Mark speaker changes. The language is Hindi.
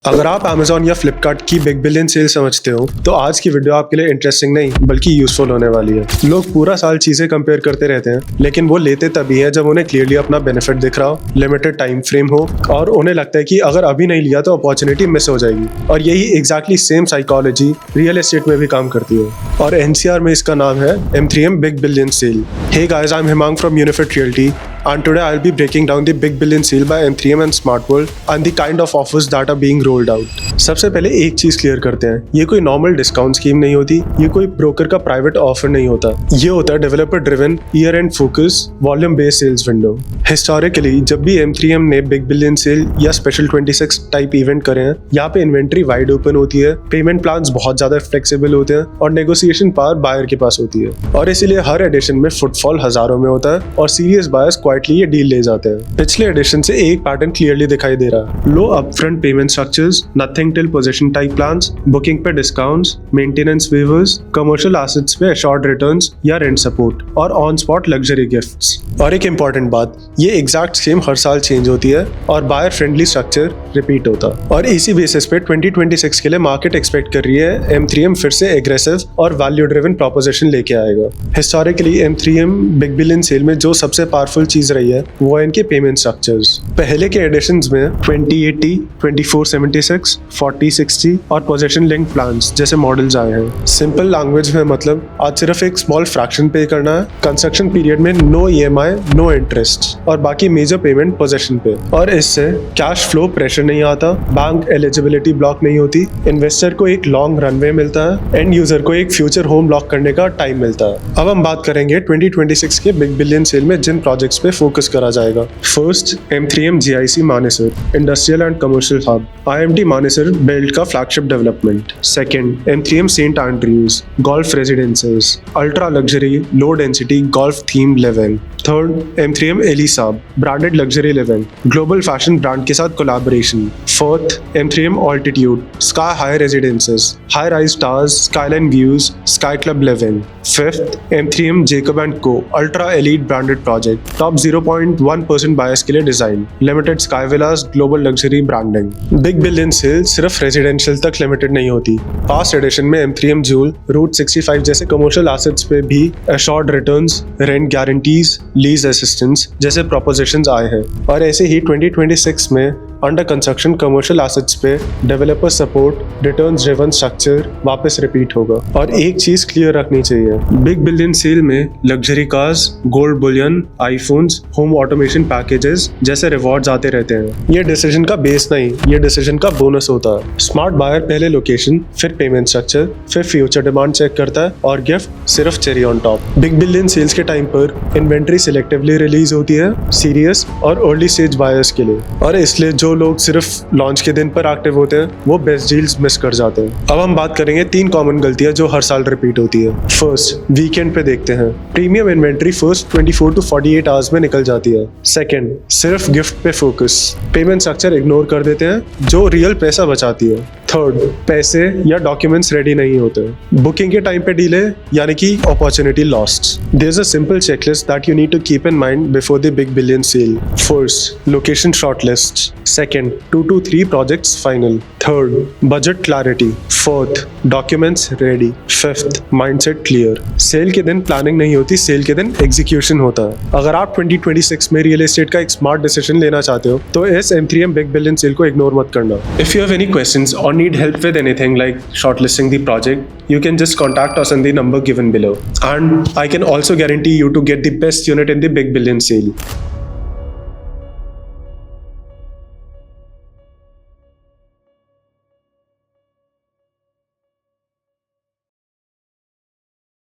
Speaker 1: अगर आप Amazon या Flipkart की बिग बिलियन सेल समझते हो तो आज की वीडियो आपके लिए इंटरेस्टिंग नहीं बल्कि यूजफुल होने वाली है। लोग पूरा साल चीजें कंपेयर करते रहते हैं, लेकिन वो लेते तभी है जब उन्हें क्लियरली अपना बेनिफिट दिख रहा हो, लिमिटेड टाइम फ्रेम हो और उन्हें लगता है कि अगर अभी नहीं लिया तो अपॉर्चुनिटी मिस हो जाएगी। और यही exactly same psychology real estate में भी काम करती है और NCR में इसका नाम है M3M big billion sale. Hey guys, I am Himang from Unifit realty and today I'll be breaking down the big billion sale by M3M and Smart World and the kind of offers that are being rolled out। सबसे पहले एक चीज क्लियर करते हैं, ये कोई नॉर्मल डिस्काउंट स्कीम नहीं होती, ये कोई ब्रोकर का प्राइवेट ऑफर नहीं होता, ये होता है developer driven year end focus volume based sales window. Historically जब भी M3M ने बिग बिलियन सेल या स्पेशल 26 टाइप इवेंट करे हैं, यहाँ पे इन्वेंट्री वाइड ओपन होती है, पेमेंट प्लान्स बहुत ज्यादा फ्लेक्सिबल होते हैं और नेगोशिएशन पावर बायर के पास होती है और इसीलिए हर एडिशन में फुटफॉल हजारों में होता है और सीरियस बायर्स क्वाइटली ये डील ले जाते हैं। पिछले एडिशन से एक पैटर्न क्लियरली दिखाई दे रहा है, low upfront payment structures, nothing till possession type plans, booking पे discounts, maintenance waivers, commercial assets पे अश्योर्ड रिटर्न्स या रेंट सपोर्ट और ऑन स्पॉट लग्जरी गिफ्ट्स। और एक इंपॉर्टेंट बात, ये एग्जैक्ट सेम हर साल चेंज होती है और बायर फ्रेंडली स्ट्रक्चर रिपीट होता और इसी बेसिस पे 2026 के लिए मार्केट एक्सपेक्ट कर रही है M3M फिर से एग्रेसिव और वैल्यू ड्रिवन प्रोपोजिशन लेके आएगा। Historically M3M big billion cell में जो सबसे पावरफुल चीज रही है वो है इनके पेमेंट स्ट्रक्चर्स। पहले के एडिशंस में 2080, 2476, 4060 और पोजीशन लिंक प्लान्स जैसे मॉडल्स आए हैं। सिंपल लैंग्वेज में मतलब आज सिर्फ एक स्मॉल फ्रैक्शन पे करना है, कंस्ट्रक्शन पीरियड में नो EMI, नो इंटरेस्ट और बाकी मेजर पेमेंट पोजीशन पे। और इससे कैश फ्लो प्रेशर नहीं आता, बैंक एलिजिबिलिटी ब्लॉक नहीं होती, इन्वेस्टर को एक लॉन्ग रनवे मिलता है, एंड यूजर को एक फ्यूचर होम लॉक करने का टाइम मिलता है। अब हम बात करेंगे 2026 के बिग बिलियन सेल में जिन प्रोजेक्ट्स पे फोकस करा जाएगा। First, M3M GIC Manesar industrial and commercial hub, IMT Manesar belt का flagship development. Second, M3M Saint Andrews golf residences, ultra luxury low density golf theme living. Third, M3M Elie Saab branded luxury living, global fashion brand के साथ collaboration. Fourth, M3M altitude sky high residences, high rise towers, skyline views, sky club living. Fifth, M3M Jacob and co ultra elite branded project, top 0.1% buyers के लिए design, limited sky villas, global luxury branding. Big billion sale सिर्फ रेजिडेंशियल तक लिमिटेड नहीं होती। पास्ट एडिशन में M3M जूल, रूट 65 जैसे कमर्शियल एसेट्स पे भी assured returns, rent guarantees, lease assistance जैसे प्रोपोजिशंस आए हैं और ऐसे ही 2026 में अंडर कंस्ट्रक्शन कमर्शियल एसेट्स पे developer support returns driven structure वापस रिपीट होगा। और एक चीज क्लियर रखनी चाहिए, बिग बिलियन सेल में luxury cars, gold Boolean, iPhones, home automation packages जैसे रिवॉर्ड्स आते रहते हैं। ये डिसीजन का बेस नहीं, ये डिसीजन का बोनस होता है। स्मार्ट बायर पहले लोकेशन, फिर पेमेंट स्ट्रक्चर, फिर फ्यूचर डिमांड चेक करता है और गिफ्ट सिर्फ cherry on top. Big billion sales के टाइम पर इन्वेंट्री सिलेक्टिवली रिलीज होती है सीरियस और अर्ली स्टेज बायर्स के लिए और इसलिए जो लोग सिर्फ लॉन्च के दिन पर एक्टिव होते हैं वो बेस्ट डील्स मिस कर जाते हैं। अब हम बात करेंगे 3 कॉमन गलतियां जो हर साल रिपीट होती है। फर्स्ट, वीकेंड पे देखते हैं, premium inventory first 24 to 48 hours में निकल जाती है। सेकंड, सिर्फ गिफ्ट पे फोकस, पेमेंट स्ट्रक्चर इग्नोर कर देते हैं जो रियल पैसा बचाती है। थर्ड, पैसे या डॉक्यूमेंट्स रेडी नहीं होते, बुकिंग के टाइम पे डिले यानी कि opportunity lost. There is a simple checklist that you need to keep in mind before the big billion sale. First, location shortlist. Second, 2 to 3 projects final. Third, budget clarity. Fourth, documents ready. Fifth, mindset clear. Sale के दिन प्लानिंग नहीं होती, सेल के दिन एग्जीक्यूशन होता है। अगर आप 2026 में रियल एस्टेट का एक स्मार्ट डिसीजन लेना चाहते हो तो इस M3M बिग बिलियन सेल को इग्नोर मत करना। If you have any questions और need help with anything like shortlisting the project, you can just contact us on the number given below. And I can also guarantee you to get the best unit in the big billion sale.